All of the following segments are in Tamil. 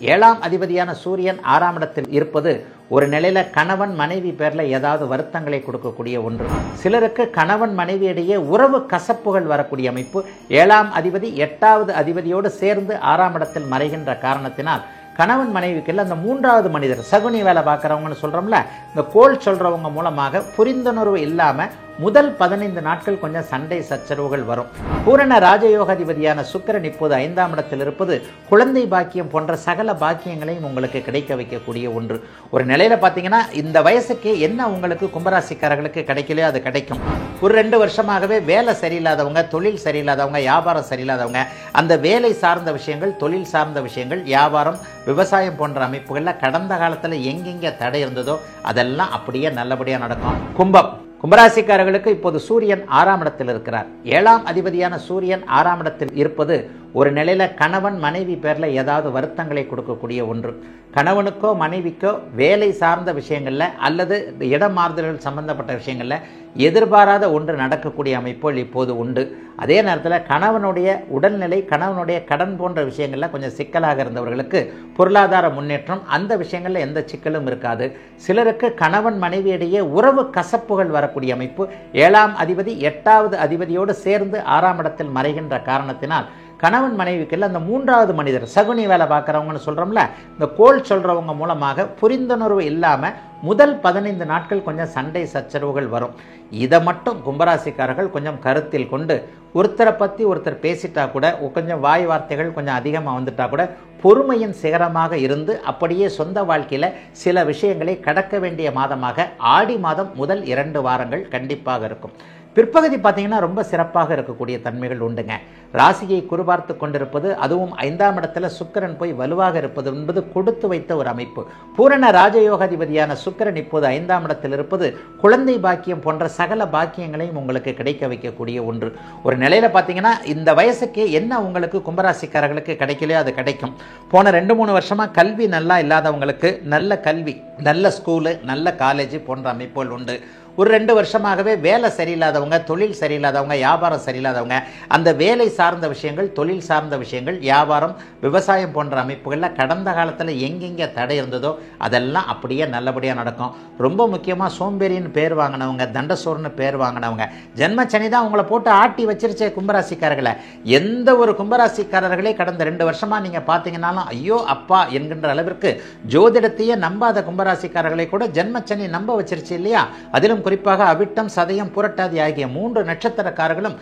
ஏழாம் அதிபதியான சூரியன் 6ஆம் இடத்தில் இருப்பது ஒரு நிலையில கணவன் மனைவி பேர்ல ஏதாவது வருத்தங்களை கொடுக்கக்கூடிய ஒன்று. சிலருக்கு கணவன் மனைவி இடையே உறவு கசப்புகள் வரக்கூடிய அமைப்பு. 7ஆம் அதிபதி 8வது அதிபதியோடு சேர்ந்து 6ஆம் இடத்தில் மறைகின்ற காரணத்தினால் கணவன் மனைவிக்கு அந்த 3வது மனிதர் சகுனி வேலை பார்க்குறவங்கன்னு சொல்கிறோம்ல, இந்த கோல் சொல்கிறவங்க மூலமாக புரிந்துணர்வு இல்லாமல் முதல் 15 நாட்கள் கொஞ்சம் சண்டை சச்சரவுகள் வரும். பூரண ராஜயோகாதிபதியான சுக்கிரன் இப்போது 5ஆம் இடத்தில் இருப்பது குழந்தை பாக்கியம் போன்ற சகல பாக்கியங்களையும் உங்களுக்கு கிடைக்க வைக்கக்கூடிய ஒன்று. ஒரு நிலையில பார்த்தீங்கன்னா இந்த வயசுக்கு என்ன உங்களுக்கு கும்பராசிக்காரர்களுக்கு கிடைக்கலையோ அது கிடைக்கும். ஒரு 2 வருஷமாகவே வேலை சரியில்லாதவங்க, தொழில் சரியில்லாதவங்க, வியாபாரம் சரியில்லாதவங்க, அந்த வேலை சார்ந்த விஷயங்கள், தொழில் சார்ந்த விஷயங்கள், வியாபாரம், விவசாயம் போன்ற அமைப்புகளில் கடந்த காலத்தில் எங்கெங்கே தடை இருந்ததோ அதெல்லாம் அப்படியே நல்லபடியாக நடக்கும். கும்பராசிக்காரர்களுக்கு இப்போது சூரியன் 6ஆம் இடத்தில் இருக்கிறார். 7ஆம் அதிபதியான சூரியன் 6ஆம் இடத்தில் இருப்பது ஒரு நிலையில கணவன் மனைவி பேர்ல ஏதாவது வருத்தங்களை கொடுக்கக்கூடிய ஒன்று. கணவனுக்கோ மனைவிக்கோ வேலை சார்ந்த விஷயங்கள்ல அல்லது இடமாறுதல்கள் சம்பந்தப்பட்ட விஷயங்கள்ல எதிர்பாராத ஒன்று நடக்கக்கூடிய அமைப்புகள் இப்போது உண்டு. அதே நேரத்தில் கணவனுடைய உடல்நிலை, கணவனுடைய கடன் போன்ற விஷயங்கள்ல கொஞ்சம் சிக்கலாக இருந்தவர்களுக்கு பொருளாதார முன்னேற்றம், அந்த விஷயங்கள்ல எந்த சிக்கலும் இருக்காது. சிலருக்கு கணவன் மனைவி இடையே உறவு கசப்புகள் வரக்கூடிய அமைப்பு. 7ஆம் அதிபதி 8வது அதிபதியோடு சேர்ந்து 6ஆம் இடத்தில் மறைகின்ற காரணத்தினால் கணவன் மனைவிக்கு அந்த 3வது மனிதர் சகுனி வேலை பார்க்குறவங்கன்னு சொல்கிறோம்ல, இந்த கோல் சொல்கிறவங்க மூலமாக புரிந்துணர்வு இல்லாமல் முதல் 15 நாட்கள் கொஞ்சம் சண்டை சச்சரவுகள் வரும். இதை மட்டும் கும்பராசிக்காரர்கள் கொஞ்சம் கருத்தில் கொண்டு ஒருத்தரை பற்றி ஒருத்தர் பேசிட்டா கூட, கொஞ்சம் வாய் வார்த்தைகள் கொஞ்சம் அதிகமாக வந்துட்டா கூட பொறுமையின் சிகரமாக இருந்து அப்படியே சொந்த வாழ்க்கையில் சில விஷயங்களை கடக்க வேண்டிய மாதமாக ஆடி மாதம் முதல் 2 வாரங்கள் கண்டிப்பாக இருக்கும். பிற்பகுதி பார்த்தீங்கன்னா ரொம்ப சிறப்பாக இருக்கக்கூடிய தன்மைகள் உண்டுங்க. ராசியை குறிபார்த்து கொண்டிருப்பது, அதுவும் 5ஆம் இடத்துல சுக்கிரன் போய் வலுவாக இருப்பது என்பது கொடுத்து வைத்த ஒரு அமைப்பு. பூரண ராஜயோகாதிபதியான சுக்கிரன் இப்போது 5ஆம் இடத்தில் இருப்பது குழந்தை பாக்கியம் போன்ற சகல பாக்கியங்களையும் உங்களுக்கு கிடைக்க வைக்கக்கூடிய ஒன்று. ஒரு நிலையில பார்த்தீங்கன்னா இந்த வயசுக்கு என்ன உங்களுக்கு கும்பராசிக்காரர்களுக்கு கிடைக்கலையோ அது கிடைக்கும். போன 2-3 வருஷமா கல்வி நல்லா இல்லாதவங்களுக்கு நல்ல கல்வி, நல்ல ஸ்கூலு, நல்ல காலேஜ் போன்ற அமைப்புகள் உண்டு. ஒரு 2 வருஷமாகவே வேலை சரியில்லாதவங்க, தொழில் சரியில்லாதவங்க, வியாபாரம் சரியில்லாதவங்க, அந்த வேலை சார்ந்த விஷயங்கள், தொழில் சார்ந்த விஷயங்கள், வியாபாரம், விவசாயம் போன்ற அமைப்புகளில் கடந்த காலத்தில் எங்கெங்கே தடை இருந்ததோ அதெல்லாம் அப்படியே நல்லபடியாக நடக்கும். ரொம்ப முக்கியமாக சோம்பேறின்னு பேர் வாங்கினவங்க, தண்டசோர்னு பேர் வாங்கினவங்க, ஜென்மச்சனி தான் உங்களை போட்டு ஆட்டி வச்சிருச்சே கும்பராசிக்காரர்களை. எந்த ஒரு கும்பராசிக்காரர்களே கடந்த 2 வருஷமாக நீங்கள் பார்த்தீங்கன்னாலும் ஐயோ அப்பா என்கின்ற அளவிற்கு ஜோதிடத்தையே நம்பாத கும்பராசிக்காரர்களை கூட ஜென்மச்சனி நம்ப வச்சிருச்சு இல்லையா? அதிலும் குறிப்பாக அவிட்டம், சதயம், புரட்டாதி ஆகிய 3 நட்சத்திரக்காரர்களும்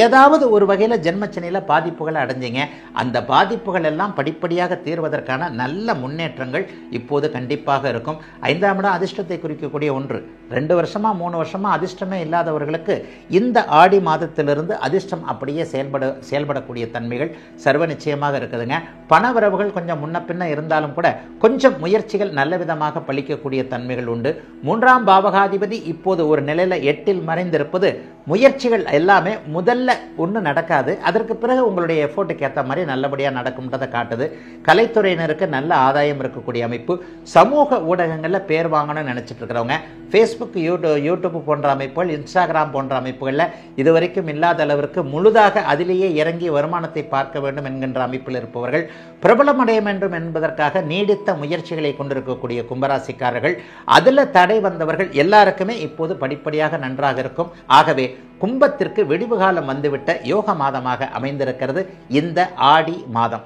ஏதாவது ஒரு வகையில் ஜென்மச்சனியில் பாதிப்புகளை அடைஞ்சிங்க. அந்த பாதிப்புகள் எல்லாம் படிப்படியாக தீர்வதற்கான நல்ல முன்னேற்றங்கள் இப்போது கண்டிப்பாக இருக்கும். 5ஆம் இடம் அதிர்ஷ்டத்தை குறிக்கக்கூடிய ஒன்று. 2 வருஷமா 3 வருஷமா அதிர்ஷ்டமே இல்லாதவர்களுக்கு இந்த ஆடி மாதத்திலிருந்து அதிர்ஷ்டம் அப்படியே செயல்படக்கூடிய தன்மைகள் சர்வ நிச்சயமாக இருக்குதுங்க. பணவரவுகள் கொஞ்சம் முன்ன பின்ன இருந்தாலும் கூட கொஞ்சம் முயற்சிகள் நல்ல விதமாக பலிக்கக்கூடிய தன்மைகள் உண்டு. 3ஆம் பாவகாதிபதி இப்போது ஒரு நிலையில 8இல் மறைந்திருப்பது முயற்சிகள் எல்லாமே முதல்ல ஒன்று நடக்காது, அதற்கு பிறகு உங்களுடைய எஃபோர்ட்டுக்கு ஏற்ற மாதிரி நல்லபடியாக நடக்கும்ன்றதை காட்டுது. கலைத்துறையினருக்கு நல்ல ஆதாயம் இருக்கக்கூடிய அமைப்பு. சமூக ஊடகங்களில் பேர் வாங்கணும்னு நினைச்சிட்டு இருக்கிறவங்க, ஃபேஸ்புக், யூடியூப் போன்ற அமைப்புகள், இன்ஸ்டாகிராம் போன்ற அமைப்புகளில் இதுவரைக்கும் இல்லாத அளவிற்கு முழுதாக அதிலேயே இறங்கி வருமானத்தை பார்க்க வேண்டும் என்கின்ற அமைப்பில் இருப்பவர்கள், பிரபலமடைய வேண்டும் என்பதற்காக நீடித்த முயற்சிகளை கொண்டிருக்கக்கூடிய கும்பராசிக்காரர்கள், அதில் தடை வந்தவர்கள் எல்லாருக்குமே இப்போது படிப்படியாக நன்றாக இருக்கும். ஆகவே கும்பத்திற்கு விடிவு காலம் வந்துவிட்ட யோக மாதமாக அமைந்திருக்கிறது இந்த ஆடி மாதம்.